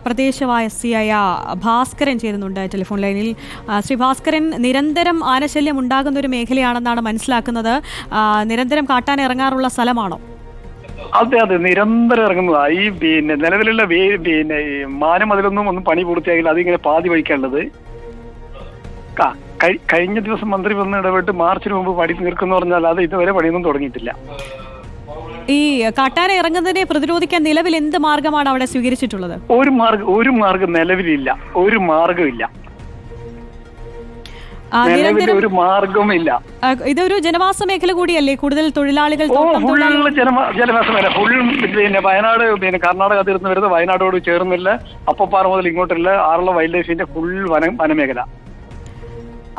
പ്രദേശവായ എസ്.സി.ആയ ഭാസ്കരൻ ചേരുന്നുണ്ട് ടെലിഫോൺ ലൈനിൽ. ശ്രീ ഭാസ്കരൻ, നിരന്തരം ആനശല്യം ഉണ്ടാകുന്ന ഒരു മേഖലയാണെന്നാണ് മനസ്സിലാക്കുന്നത്. നിരന്തരം കാട്ടാൻ ഇറങ്ങാറുള്ള സ്ഥലമാണോ? അതെ അതെ, നിരന്തരം ഇറങ്ങുന്നതാ. ഈ നിലവിലുള്ള മാനം അതിലൊന്നും പണി പൂർത്തിയാക്കില്ല. അതിങ്ങനെ പാതി വഴിക്കാനുള്ളത്. കഴിഞ്ഞ ദിവസം മന്ത്രി വന്ന് ഇടപെട്ട് മാർച്ചിന് മുമ്പ് പണി തീർക്കുന്ന പറഞ്ഞാൽ അത് ഇതുവരെ പണിയൊന്നും തുടങ്ങിയിട്ടില്ല. ഈ കാട്ടാന ഇറങ്ങുന്നതിനെ പ്രതിരോധിക്കാൻ നിലവിൽ എന്ത് മാർഗമാണ് അവിടെ സ്വീകരിച്ചിട്ടുള്ളത്? ഒരു മാർഗം നിലവിലില്ല. ഒരു മാർഗമില്ല. ഒരു മാർഗമില്ല. ഇതൊരു ജനവാസ മേഖല കൂടിയല്ലേ? കൂടുതൽ തൊഴിലാളികൾ ജനവാസ മേഖല ഫുൾ. വയനാട് കർണാടക തീർന്ന് വരുന്നത് വയനാടോട് ചേർന്നില്ല. അപ്പപ്പാറ മുതൽ ഇങ്ങോട്ടുള്ള ആറുള്ള വൈൽഡ് ലൈഫിന്റെ ഫുൾ വനമേഖല.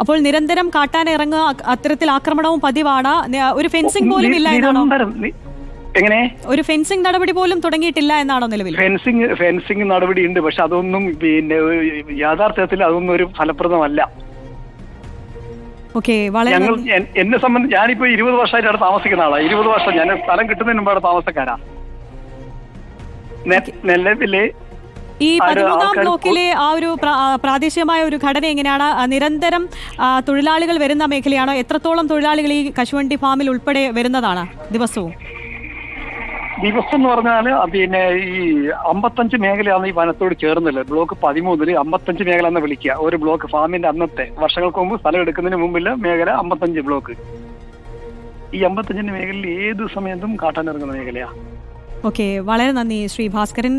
അപ്പോൾ നിരന്തരം കാട്ടാന ഇറങ്ങുക, അത്തരത്തിൽ ആക്രമണവും പതിവാണ്. ഒരു ഫെൻസിംഗ് പോലും ഇല്ല എന്നാണോ? എങ്ങനെ? ഒരു ഫെൻസിംഗ് നടപടി പോലും തുടങ്ങിയിട്ടില്ല എന്നാണോ നിലവിൽ? ഫെൻസിംഗ് നടപടി ഉണ്ട്, പക്ഷെ അതൊന്നും യാഥാർത്ഥ്യത്തിൽ അതൊന്നും ഒരു ഫലപ്രദമല്ല. എന്നെ സംബന്ധിച്ച് ഞാനിപ്പോ 20 വർഷമായിട്ട് അവിടെ താമസിക്കുന്ന ആളാണ്. 20 വർഷം ഞാൻ സ്ഥലം കിട്ടുന്നതിന് മുമ്പ് അവിടെ താമസക്കാരാ. നിലവില് ഈ 13-ാം ബ്ലോക്കിലെ ആ ഒരു പ്രാദേശികമായ ഒരു ഘടന എങ്ങനെയാണ്? നിരന്തരം തൊഴിലാളികൾ വരുന്ന മേഖലയാണോ? എത്രത്തോളം തൊഴിലാളികൾ ഈ കശുവണ്ടി ഫാമിൽ ഉൾപ്പെടെ വരുന്നതാണ് ദിവസം എന്ന് പറഞ്ഞാല് ഈ 55 മേഖലയാണ് ഈ വനത്തോട് ചേർന്നില്ല. ബ്ലോക്ക് 13 55 മേഖല എന്ന് വിളിക്കുക. ഒരു ബ്ലോക്ക് ഫാമിന്റെ അന്നത്തെ വർഷങ്ങൾക്ക് മുമ്പ് സ്ഥലം എടുക്കുന്നതിന് മുമ്പില്ല മേഖല 55 ബ്ലോക്ക്. ഈ 55 മേഖലയിൽ ഏത് സമയത്തും കാട്ടാനിറങ്ങുന്ന മേഖലയാ. ഓക്കെ, വളരെ നന്ദി ശ്രീ ഭാസ്കരൻ.